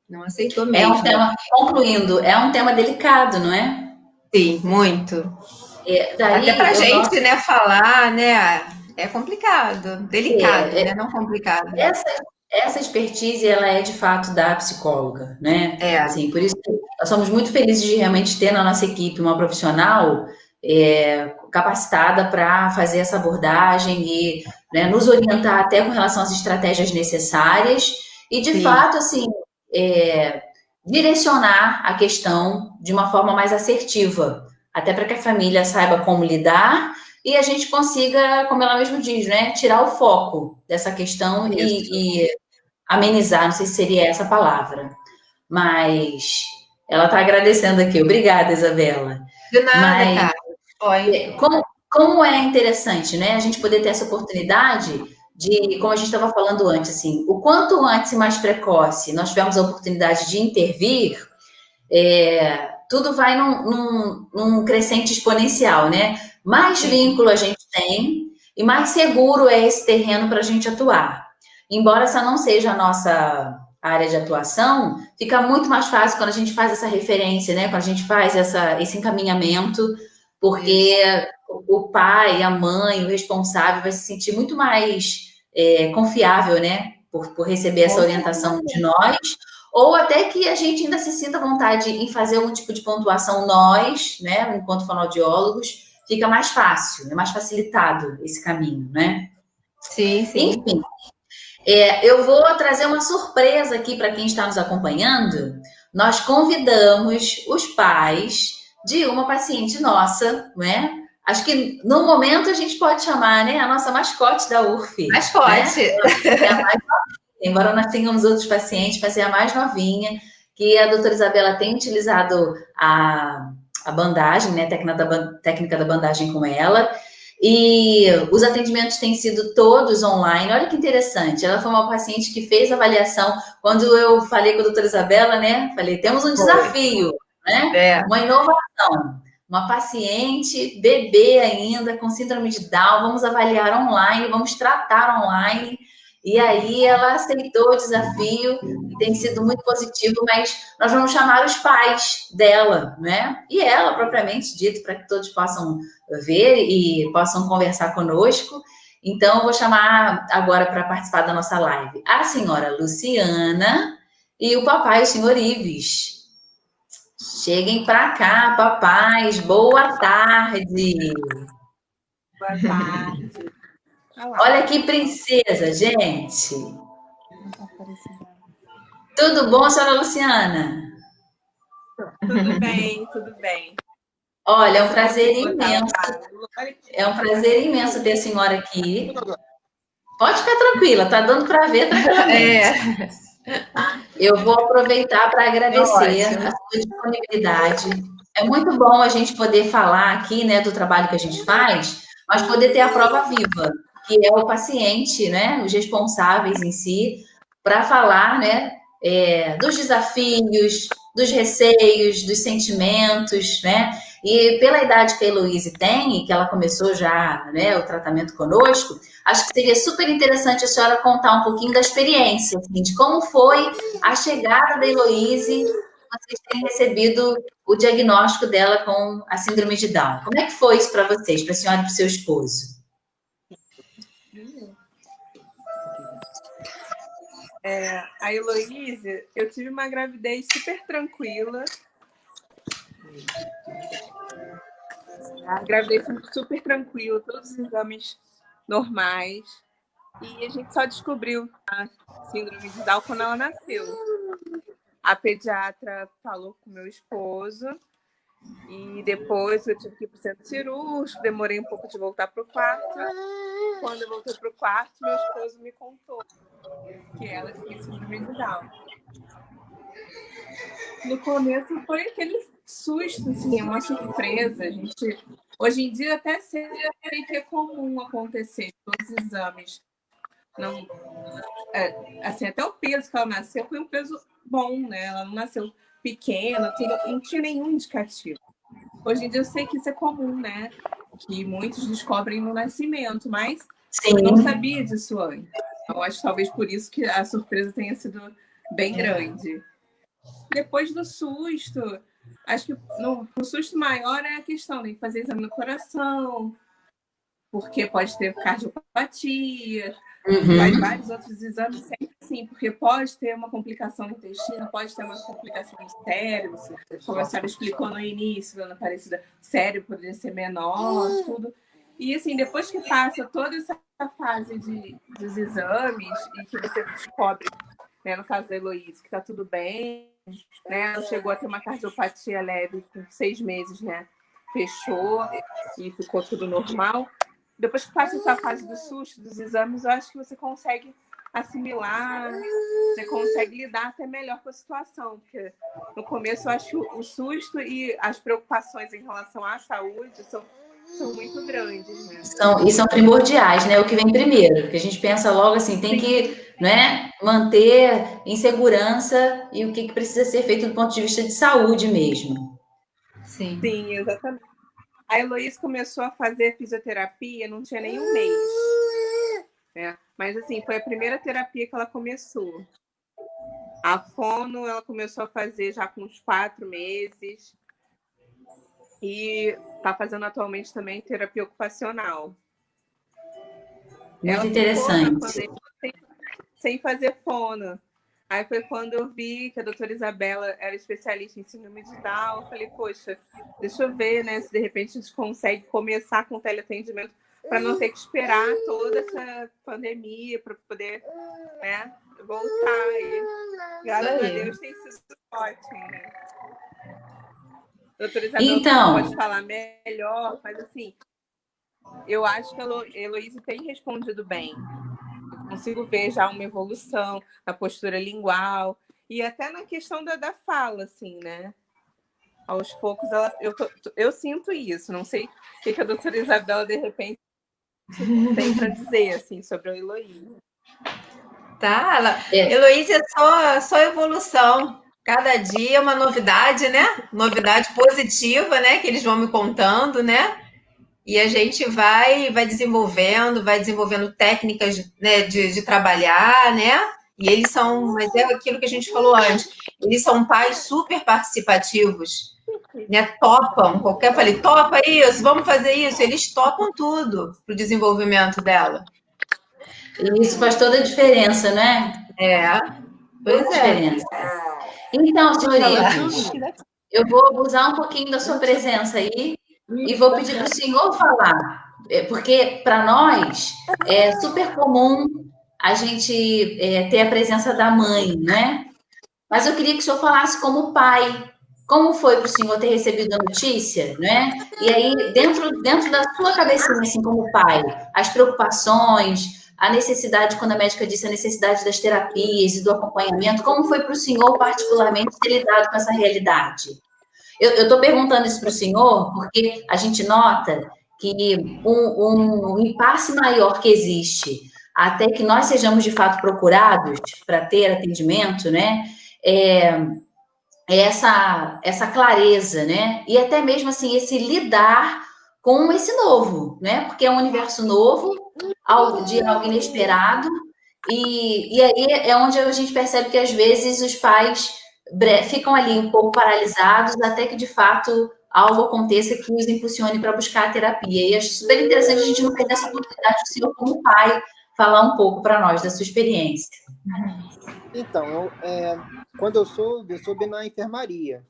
Não aceitou mesmo. Concluindo, é um tema delicado, não é? Sim, muito. Até pra gente, né, falar, né, é complicado, delicado, né, não complicado. Essa expertise, ela é de fato da psicóloga, né? Assim, por isso nós somos muito felizes de realmente ter na nossa equipe uma profissional capacitada para fazer essa abordagem e, né, nos orientar até com relação às estratégias necessárias. E, de fato, assim, direcionar a questão de uma forma mais assertiva, até para que a família saiba como lidar e a gente consiga, como ela mesma diz, né, tirar o foco dessa questão e amenizar, não sei se seria essa a palavra, mas ela está agradecendo aqui. Obrigada, Isabela. De nada, mas, cara. Foi. Como é interessante, né, a gente poder ter essa oportunidade de, como a gente estava falando antes, assim, o quanto antes e mais precoce nós tivermos a oportunidade de intervir, tudo vai num crescente exponencial, né? Mais vínculo a gente tem e mais seguro é esse terreno para a gente atuar. Embora essa não seja a nossa área de atuação, fica muito mais fácil quando a gente faz essa referência, né? Quando a gente faz esse encaminhamento, porque o pai, a mãe, o responsável vai se sentir muito mais confiável, né? Por receber essa orientação de nós, ou até que a gente ainda se sinta vontade em fazer algum tipo de pontuação nós, né? Enquanto fonoaudiólogos, fica mais fácil, é mais facilitado esse caminho, né? Sim, sim. Enfim, eu vou trazer uma surpresa aqui para quem está nos acompanhando. Nós convidamos os pais de uma paciente nossa, né? Acho que no momento a gente pode chamar, né, a nossa mascote da URF. Mascote. Né? É a mais novinha, embora nós tenhamos outros pacientes, mas é a mais novinha, que a doutora Isabela tem utilizado a bandagem, né, técnica da bandagem com ela. E os atendimentos têm sido todos online. Olha que interessante. Ela foi uma paciente que fez avaliação. Quando eu falei com a doutora Isabela, né? Falei, temos um desafio, né? Uma inovação. Uma paciente, bebê ainda, com síndrome de Down, vamos avaliar online, vamos tratar online. E aí ela aceitou o desafio e tem sido muito positivo, mas nós vamos chamar os pais dela, né? E ela, propriamente dito, para que todos possam ver e possam conversar conosco. Então, eu vou chamar agora para participar da nossa live a senhora Luciana e o papai, o senhor Ives. Cheguem para cá, papais. Boa tarde. Boa tarde. Olha que princesa, gente. Tudo bom, senhora Luciana? Tudo bem, tudo bem. Olha, é um prazer imenso. É um prazer imenso ter a senhora aqui. Pode ficar tranquila, tá dando para ver tranquilamente. Eu vou aproveitar para agradecer a sua disponibilidade. É muito bom a gente poder falar aqui, né, do trabalho que a gente faz, mas poder ter a prova viva, que é o paciente, né, os responsáveis em si, para falar, né, dos desafios, dos receios, dos sentimentos, né? E pela idade que a Heloíse tem, e que ela começou já, né, o tratamento conosco, acho que seria super interessante a senhora contar um pouquinho da experiência, assim, de como foi a chegada da Heloíse, vocês terem recebido o diagnóstico dela com a síndrome de Down. Como é que foi isso para vocês, para a senhora e para o seu esposo? A Heloíse, eu tive uma gravidez super tranquila. A gravidez foi super tranquila, todos os exames normais. E a gente só descobriu a síndrome de Down quando ela nasceu. A pediatra falou com meu esposo e depois eu tive que ir para o centro cirúrgico, demorei um pouco de voltar para o quarto. Quando eu voltei para o quarto, meu esposo me contou que ela tinha síndrome de Down. No começo foi aquele susto, assim, uma surpresa. A gente, hoje em dia até sei que é comum acontecer todos os exames. Não, assim, até o peso que ela nasceu foi um peso bom, né? Ela não nasceu pequena, não tinha nenhum indicativo. Hoje em dia eu sei que isso é comum, né? Que muitos descobrem no nascimento, mas eu não sabia disso antes. Eu acho talvez por isso que a surpresa tenha sido bem grande. Depois do susto, acho que o susto maior é a questão de fazer exame no coração, porque pode ter cardiopatia, faz vários outros exames sempre assim, porque pode ter uma complicação no intestino, pode ter uma complicação no cérebro, como a senhora explicou no início, Ana Aparecida, o cérebro poderia ser menor, tudo. E assim, depois que passa toda essa fase dos exames e que você descobre né, no caso da Heloísa, que está tudo bem, né? Ela chegou a ter uma cardiopatia leve com 6 meses, né? Fechou e ficou tudo normal. Depois que passa essa fase do susto, dos exames, eu acho que você consegue assimilar, você consegue lidar até melhor com a situação, porque no começo eu acho que o susto e as preocupações em relação à saúde são muito grandes, né? São primordiais, né? O que vem primeiro, que a gente pensa logo assim, tem que, né, manter em segurança e o que precisa ser feito do ponto de vista de saúde mesmo. Sim. Sim, exatamente. A Heloísa começou a fazer fisioterapia, não tinha nem um mês. Né? Mas, assim, foi a primeira terapia que ela começou. A fono, ela começou a fazer já com uns 4 meses. E está fazendo atualmente também terapia ocupacional. Muito ela interessante. ficou na pandemia sem fazer fono. Aí foi quando eu vi que a doutora Isabela era especialista em síndrome de Down. Eu falei, poxa, deixa eu ver, né, se de repente a gente consegue começar com teleatendimento para não ter que esperar toda essa pandemia para poder, né, voltar. E, graças a Deus tem sido ótimo, né? A doutora Isabela Então, pode falar melhor, mas assim, eu acho que a Heloísa tem respondido bem. Eu consigo ver já uma evolução na postura lingual e até na questão da fala, assim, né? Aos poucos eu sinto isso. Não sei o que a doutora Isabela, de repente, tem para dizer assim, sobre a Heloísa. Tá, Heloísa é só evolução. Cada dia é uma novidade, né? Novidade positiva, né? Que eles vão me contando, né? E a gente vai desenvolvendo técnicas, né, de trabalhar, né? E eles são, mas é aquilo que a gente falou antes, eles são pais super participativos, né? Topam, falei, topa isso, vamos fazer isso, eles topam tudo para o desenvolvimento dela. E isso faz toda a diferença, né? Pois é. Diferença. Então, senhoritas, eu vou abusar um pouquinho da sua presença aí e vou pedir para o senhor falar, porque para nós é super comum a gente ter a presença da mãe, né? Mas eu queria que o senhor falasse como pai, como foi para o senhor ter recebido a notícia, né? E aí, dentro da sua cabecinha, assim, como pai, as preocupações, a necessidade, quando a médica disse a necessidade das terapias e do acompanhamento, como foi para o senhor, particularmente, ter lidado com essa realidade? Eu estou perguntando isso para o senhor porque a gente nota que um impasse maior que existe até que nós sejamos de fato procurados para ter atendimento, né? É essa clareza, né? E até mesmo assim esse lidar com esse novo, né? Porque é um universo novo, de algo inesperado, e aí é onde a gente percebe que às vezes os pais ficam ali um pouco paralisados até que de fato algo aconteça que os impulsione para buscar a terapia. E acho super interessante a gente não perder essa oportunidade do senhor como pai falar um pouco para nós da sua experiência. Então, quando eu soube na enfermaria.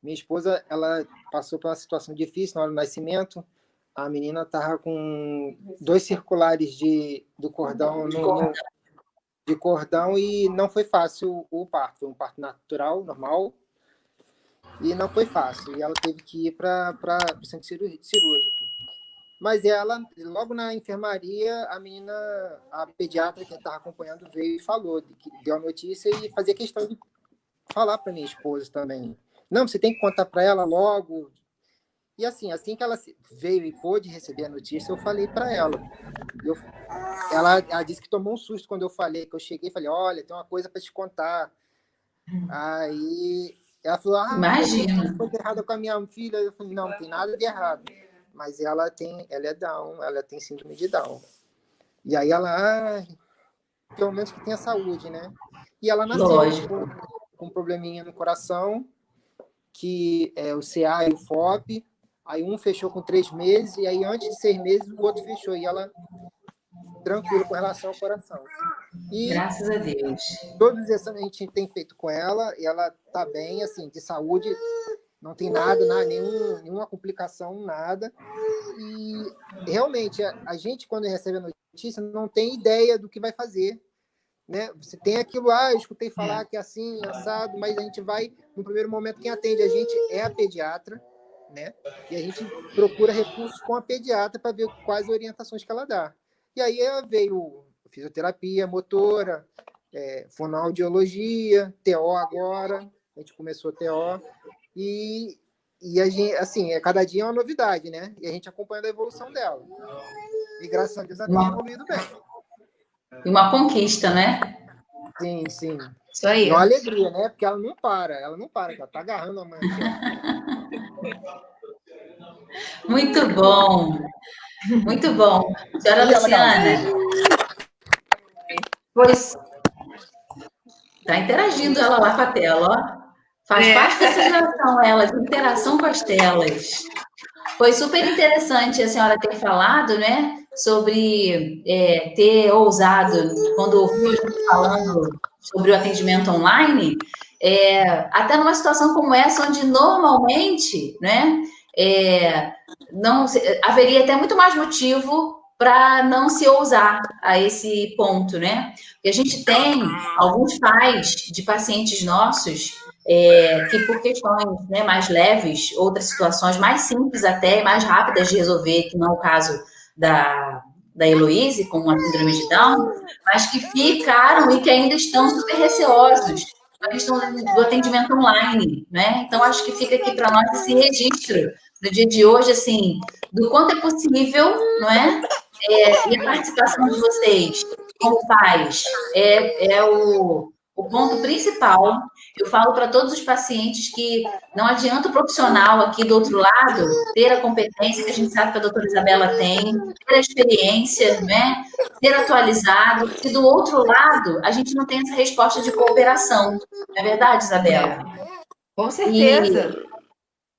Minha esposa, ela passou por uma situação difícil na hora do nascimento. A menina estava com 2 circulares do cordão de cordão e não foi fácil o parto. Foi um parto natural, normal, e não foi fácil. E ela teve que ir para o centro cirúrgico. Mas ela, logo na enfermaria, a pediatra que estava acompanhando veio e falou, deu a notícia e fazia questão de falar para minha esposa também. Não, você tem que contar para ela logo. E assim que ela veio e pôde receber a notícia, eu falei para ela. Ela disse que tomou um susto quando eu falei, que eu cheguei e falei, olha, tem uma coisa para te contar. Aí ela falou, Imagina. tem coisa errada com a minha filha. Eu falei, não tem nada de errado. Mas ela é Down, ela tem síndrome de Down. E aí ela, pelo menos que tenha saúde, né? E ela nasceu com um probleminha no coração, que é o CA e o FOP. Aí um fechou com 3 meses, e aí antes de 6 meses o outro fechou. E ela tranquila com relação ao coração. E graças a Deus. Todos os exames a gente tem feito com ela, e ela está bem, assim, de saúde, não tem nada, nenhuma complicação, nada. E realmente, a gente, quando recebe a notícia, não tem ideia do que vai fazer, né? Você tem aquilo lá, eu escutei falar que é assim, assado, mas a gente vai, no primeiro momento, quem atende a gente é a pediatra, né? E a gente procura recursos com a pediatra para ver quais orientações que ela dá. E aí veio fisioterapia motora, fonoaudiologia, TO agora, a gente começou TO, e a gente, assim, cada dia é uma novidade, né? E a gente acompanhando a evolução dela. E graças a Deus ela tem evoluído bem. E uma conquista, né? Sim, sim. Isso aí. E uma alegria, né? Porque ela não para, que ela tá agarrando a mãe. Muito bom. Muito bom. Senhora Luciana. Pois. Está interagindo ela lá com a tela, ó. Faz parte dessa geração, ela, de interação com as telas. Foi super interessante a senhora ter falado, né, sobre ter ousado, quando fui falando sobre o atendimento online, até numa situação como essa, onde normalmente, né, não haveria até muito mais motivo para não se ousar a esse ponto, né? Porque a gente tem alguns pais de pacientes nossos que por questões, né, mais leves, outras situações mais simples até, mais rápidas de resolver, que não é o caso da Heloíse, com a síndrome de Down, mas que ficaram e que ainda estão super receosos na questão do atendimento online, né? Então, acho que fica aqui para nós esse registro no dia de hoje, assim, do quanto é possível, não é? E a participação de vocês como pais é o ponto principal. Eu falo para todos os pacientes que não adianta o profissional aqui do outro lado ter a competência que a gente sabe que a doutora Isabela tem, ter a experiência, né? Ser atualizado, se do outro lado a gente não tem essa resposta de cooperação. Não é verdade, Isabela? Com certeza.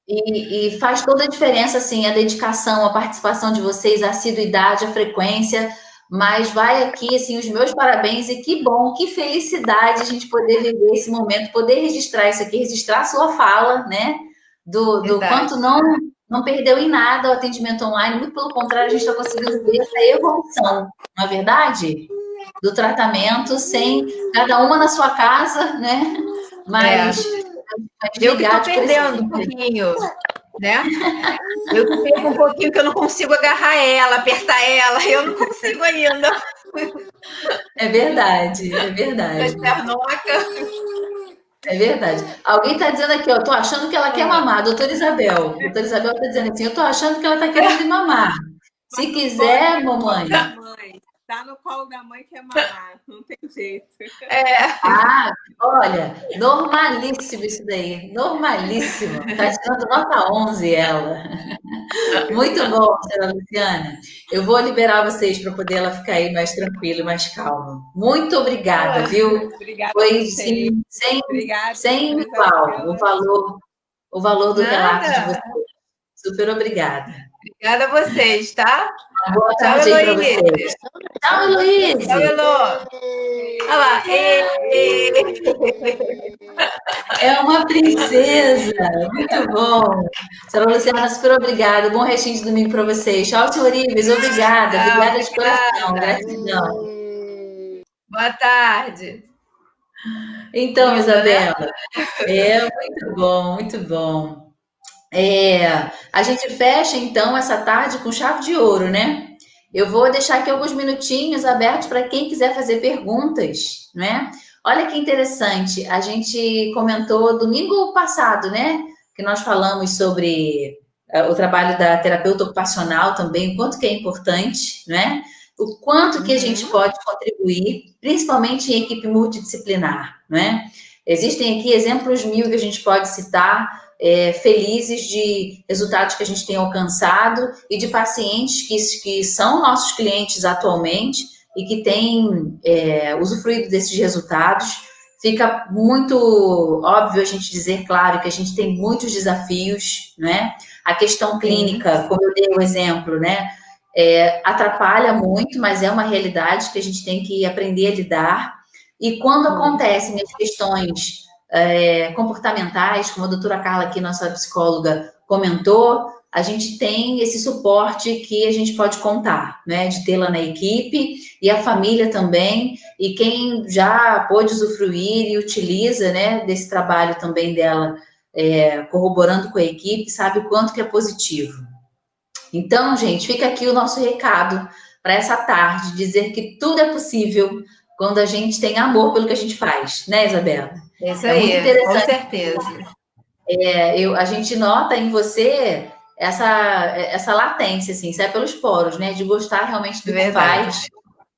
E faz toda a diferença, assim, a dedicação, a participação de vocês, a assiduidade, a frequência, mas vai aqui, assim, os meus parabéns e que bom, que felicidade a gente poder viver esse momento, poder registrar isso aqui, registrar a sua fala, né, do quanto não perdeu em nada o atendimento online, muito pelo contrário, a gente está conseguindo ver essa evolução, não é verdade? Do tratamento, sem cada uma na sua casa, né, mas... Eu que estou perdendo um pouquinho, né? Eu que perco um pouquinho que eu não consigo agarrar ela, apertar ela, eu não consigo ainda. É verdade, é verdade. É verdade. Alguém está dizendo aqui, ó, tô achando que ela quer mamar, doutora Isabel. Doutora Isabel está dizendo assim, eu tô achando que ela está querendo mamar. Se quiser, mamãe. Tá no colo da mãe que é mamar, não tem jeito. Olha, normalíssimo isso daí, normalíssimo. Tá tirando nota 11 ela. Muito bom, senhora Luciana. Eu vou liberar vocês para poder ela ficar aí mais tranquila e mais calma. Muito obrigada, viu? Obrigada. Foi sem igual o valor do relato de vocês. Super obrigada. Obrigada a vocês, tá? Boa tarde aí para vocês. Tchau, Heloíse. Tchau, Elô. Olha lá. É uma princesa. Muito bom. Senhora Luciana, super obrigada. Bom restinho de domingo para vocês. Tchau, senhor Ives. Obrigada. Obrigada de coração. Gratidão. Boa tarde. Então, Isabela, muito bom, muito bom. A gente fecha, então, essa tarde com chave de ouro, né? Eu vou deixar aqui alguns minutinhos abertos para quem quiser fazer perguntas, né? Olha que interessante, a gente comentou domingo passado, né? Que nós falamos sobre o trabalho da terapeuta ocupacional também, o quanto que é importante, né? O quanto que a gente pode contribuir, principalmente em equipe multidisciplinar, né? Existem aqui exemplos mil que a gente pode citar, felizes de resultados que a gente tem alcançado e de pacientes que são nossos clientes atualmente e que têm usufruído desses resultados. Fica muito óbvio a gente dizer, claro, que a gente tem muitos desafios, né? A questão clínica, como eu dei o exemplo, né? Atrapalha muito, mas é uma realidade que a gente tem que aprender a lidar. E quando acontecem as questões comportamentais, como a doutora Carla aqui, nossa psicóloga, comentou, a gente tem esse suporte que a gente pode contar, né? De tê-la na equipe e a família também, e quem já pôde usufruir e utiliza, né, desse trabalho também dela, corroborando com a equipe, sabe o quanto que é positivo. Então, gente, fica aqui o nosso recado para essa tarde, dizer que tudo é possível quando a gente tem amor pelo que a gente faz, né, Isabela? É isso É muito aí, interessante. com certeza. A gente nota em você essa latência, assim, sai pelos poros, né? De gostar realmente do que faz.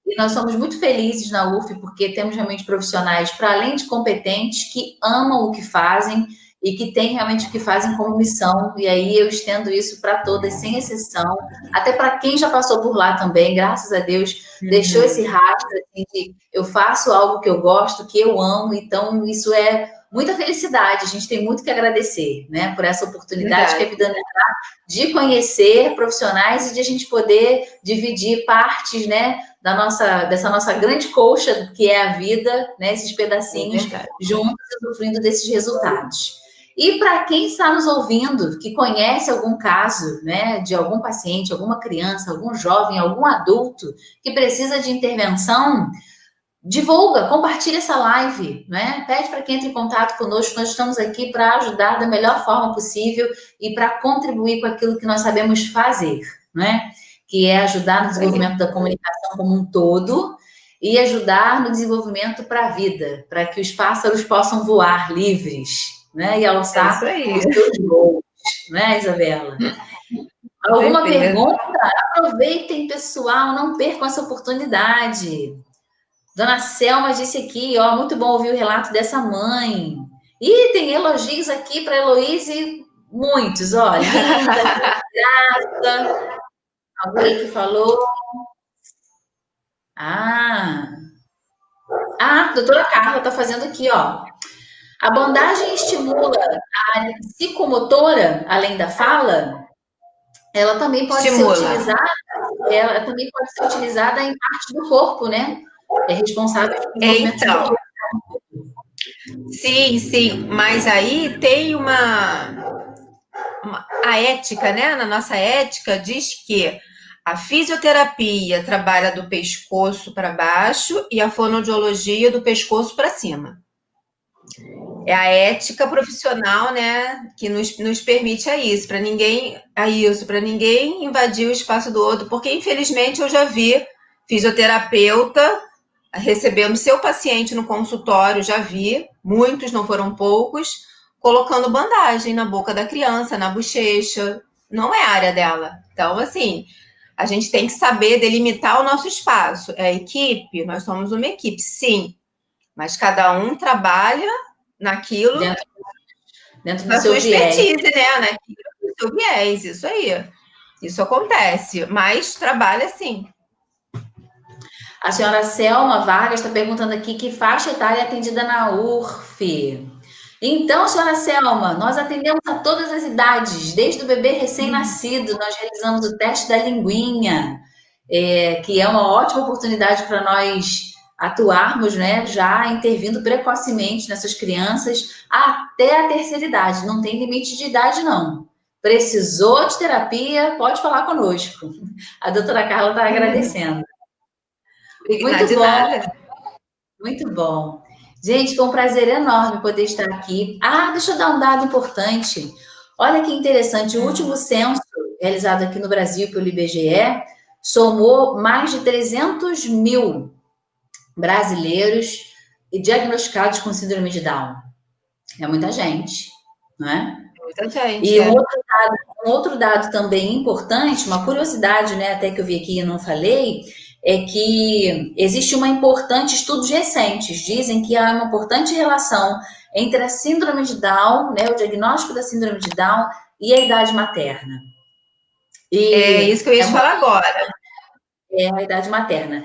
E nós somos muito felizes na UF, porque temos realmente profissionais, para além de competentes, que amam o que fazem e que têm realmente o que fazem como missão. E aí eu estendo isso para todas, sem exceção, até para quem já passou por lá também, graças a Deus, deixou esse rastro assim, de eu faço algo que eu gosto, que eu amo, então isso é muita felicidade, a gente tem muito que agradecer, né, por essa oportunidade que a vida nos dá de conhecer profissionais e de a gente poder dividir partes, né, dessa nossa grande colcha que é a vida, né, esses pedacinhos juntos, sofrendo desses resultados. E para quem está nos ouvindo, que conhece algum caso, né, de algum paciente, alguma criança, algum jovem, algum adulto que precisa de intervenção, divulga, compartilha essa live, né? Pede para que entre em contato conosco, nós estamos aqui para ajudar da melhor forma possível e para contribuir com aquilo que nós sabemos fazer, né? Que é ajudar no desenvolvimento da comunicação como um todo e ajudar no desenvolvimento para a vida, para que os pássaros possam voar livres, né? E alçar os seus voos, né, Isabela? Alguma pergunta? Aproveitem, pessoal, não percam essa oportunidade. Dona Selma disse aqui, ó, muito bom ouvir o relato dessa mãe. E tem elogios aqui para Heloíse, muitos, ó, linda, graça. Alguém que falou. A doutora Carla está fazendo aqui, ó. A bandagem estimula a área psicomotora, além da fala? Ela também pode ser utilizada, em parte do corpo, né? É responsável pelo movimento do corpo. Sim, mas aí tem a ética, né? Na nossa ética diz que a fisioterapia trabalha do pescoço para baixo e a fonoaudiologia do pescoço para cima. É a ética profissional, né, que nos permite isso, para ninguém invadir o espaço do outro, porque infelizmente eu já vi fisioterapeuta recebendo seu paciente no consultório, já vi, muitos, não foram poucos, colocando bandagem na boca da criança, na bochecha, não é a área dela. Então, assim, a gente tem que saber delimitar o nosso espaço. É a equipe, nós somos uma equipe, sim, mas cada um trabalha naquilo dentro do seu expertise, né? Naquilo do seu viés, isso aí. Isso acontece, mas trabalha sim. A senhora Selma Vargas está perguntando aqui que faixa etária é atendida na URF. Então, senhora Selma, nós atendemos a todas as idades, desde o bebê recém-nascido, nós realizamos o teste da linguinha, que é uma ótima oportunidade para nós atuarmos, né, já intervindo precocemente nessas crianças até a terceira idade. Não tem limite de idade, não. Precisou de terapia, pode falar conosco. A doutora Carla está agradecendo. Muito bom. Muito bom. Gente, foi um prazer enorme poder estar aqui. Deixa eu dar um dado importante. Olha que interessante, o último censo realizado aqui no Brasil pelo IBGE somou mais de 300 mil brasileiros diagnosticados com síndrome de Down. É muita gente, não é? Muita gente. E um outro dado também importante, uma curiosidade, né, até que eu vi aqui e não falei, é que existe estudos recentes dizem que há uma importante relação entre a síndrome de Down, né, o diagnóstico da síndrome de Down e a idade materna. É isso que eu ia te falar agora. É a idade materna.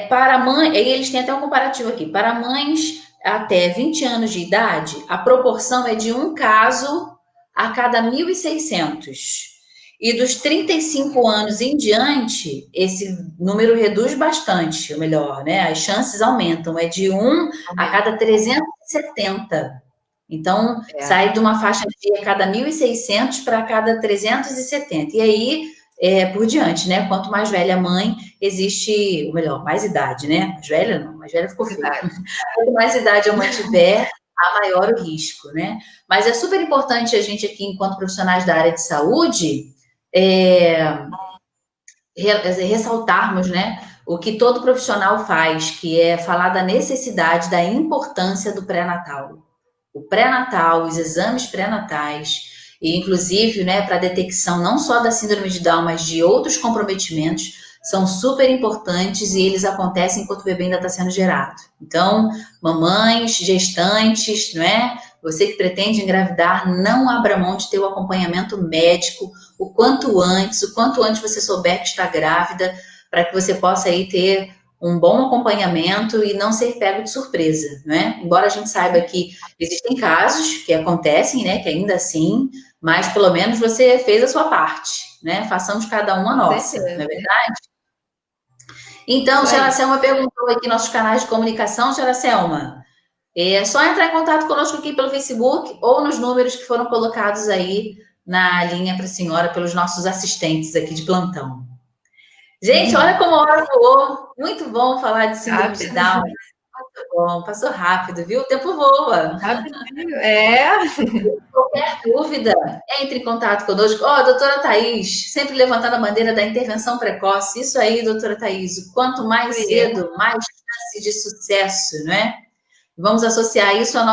Para mãe, eles têm até um comparativo aqui. Para mães até 20 anos de idade, a proporção é de um caso a cada 1.600. E dos 35 anos em diante, esse número reduz bastante, ou melhor, né? As chances aumentam, é de 1 a cada 370. Então, sai de uma faixa de a cada 1.600 para cada 370. E aí, por diante, né? Quanto mais velha a mãe, existe, ou melhor, mais idade, né? Mais velha não, mais velha ficou feio. Quanto mais idade a mãe tiver, a maior o risco, né? Mas é super importante a gente aqui, enquanto profissionais da área de saúde, ressaltarmos, né, o que todo profissional faz, que é falar da necessidade, da importância do pré-natal. O pré-natal, os exames pré-natais, e inclusive, né, para detecção não só da síndrome de Down, mas de outros comprometimentos, são super importantes e eles acontecem enquanto o bebê ainda está sendo gerado. Então, mamães, gestantes, não é? Você que pretende engravidar, não abra mão de ter o acompanhamento médico o quanto antes você souber que está grávida, para que você possa aí ter um bom acompanhamento e não ser pego de surpresa, né? Embora a gente saiba que existem casos que acontecem, né, que ainda assim, mas pelo menos você fez a sua parte, né? Façamos cada um a nossa, não é verdade? Então, Senhora Selma perguntou aqui nossos canais de comunicação, Senhora Selma. É só entrar em contato conosco aqui pelo Facebook ou nos números que foram colocados aí na linha para a senhora pelos nossos assistentes aqui de plantão. Gente, olha como a hora voou. Muito bom falar de síndrome de Down. Muito bom, passou rápido, viu? O tempo voa. Rapidinho, Qualquer dúvida, entre em contato conosco. Ó, doutora Thaís, sempre levantando a bandeira da intervenção precoce. Isso aí, doutora Thaís, o quanto mais cedo, mais chance de sucesso, não é? Vamos associar isso ao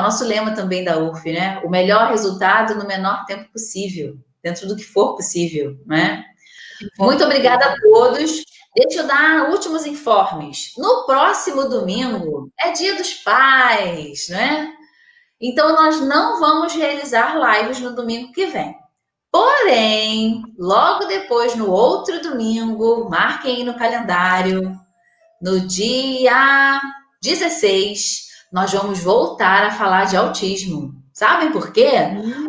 nosso lema também da UF, né? O melhor resultado no menor tempo possível, dentro do que for possível, né? Muito obrigada a todos. Deixa eu dar últimos informes. No próximo domingo é Dia dos Pais, né? Então, nós não vamos realizar lives no domingo que vem. Porém, logo depois, no outro domingo, marquem aí no calendário, no dia 16, nós vamos voltar a falar de autismo. Sabem por quê?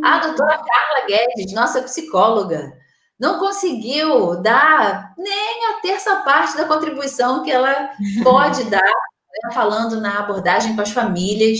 A doutora Carla Guedes, nossa psicóloga, não conseguiu dar nem a terça parte da contribuição que ela pode dar, né, falando na abordagem com as famílias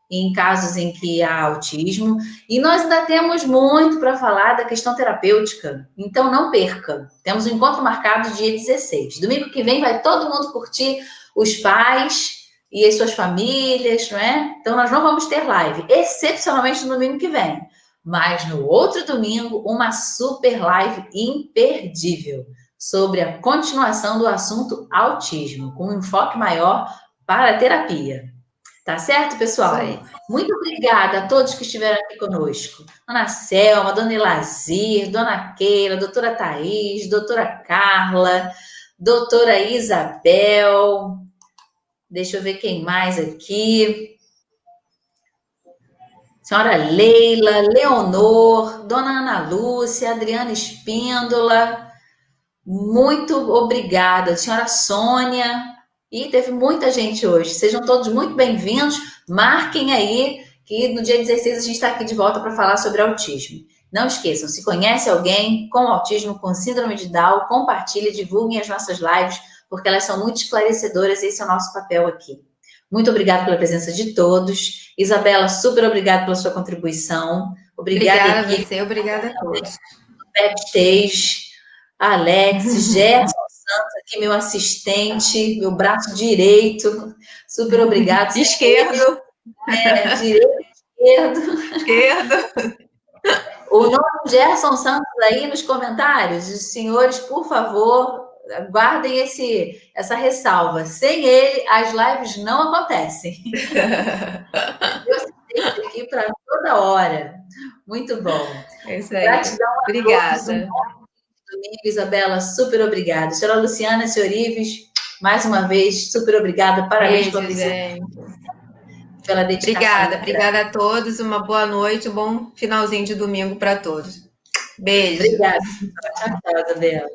em casos em que há autismo. E nós ainda temos muito para falar da questão terapêutica. Então, não perca. Temos um encontro marcado dia 16. Domingo que vem vai todo mundo curtir os pais e as suas famílias, não é? Então, nós não vamos ter live, excepcionalmente no domingo que vem. Mas no outro domingo, uma super live imperdível sobre a continuação do assunto autismo, com um enfoque maior para a terapia. Tá certo, pessoal? Muito obrigada a todos que estiveram aqui conosco. Dona Selma, Dona Elazir, Dona Keila, Doutora Thaís, Doutora Carla, Doutora Isabel. Deixa eu ver quem mais aqui. Senhora Leila, Leonor, Dona Ana Lúcia, Adriana Espíndola. Muito obrigada. Senhora Sônia. E teve muita gente hoje. Sejam todos muito bem-vindos. Marquem aí que no dia 16 a gente está aqui de volta para falar sobre autismo. Não esqueçam, se conhece alguém com autismo, com síndrome de Down, compartilhe, divulguem as nossas lives, porque elas são muito esclarecedoras e esse é o nosso papel aqui. Muito obrigada pela presença de todos. Isabela, super obrigada pela sua contribuição. Obrigada a você, obrigada a todos. Backstage, Alex, Gerson Santos, aqui meu assistente, meu braço direito. Super obrigado. Esquerdo. Direito, esquerdo. O nome Gerson Santos aí nos comentários. Os senhores, por favor, guardem essa ressalva. Sem ele, as lives não acontecem. Eu assisto aqui para toda hora. Muito bom. É isso aí. Gratidão a obrigada. Todos. Um bom domingo, Isabela. Super obrigada. Senhora Luciana, senhor Ives, mais uma vez, super obrigada. Parabéns pela pela dedicação. Obrigada a todos. Uma boa noite, um bom finalzinho de domingo para todos. Beijo. Obrigada. Tchau, tchau, Isabela.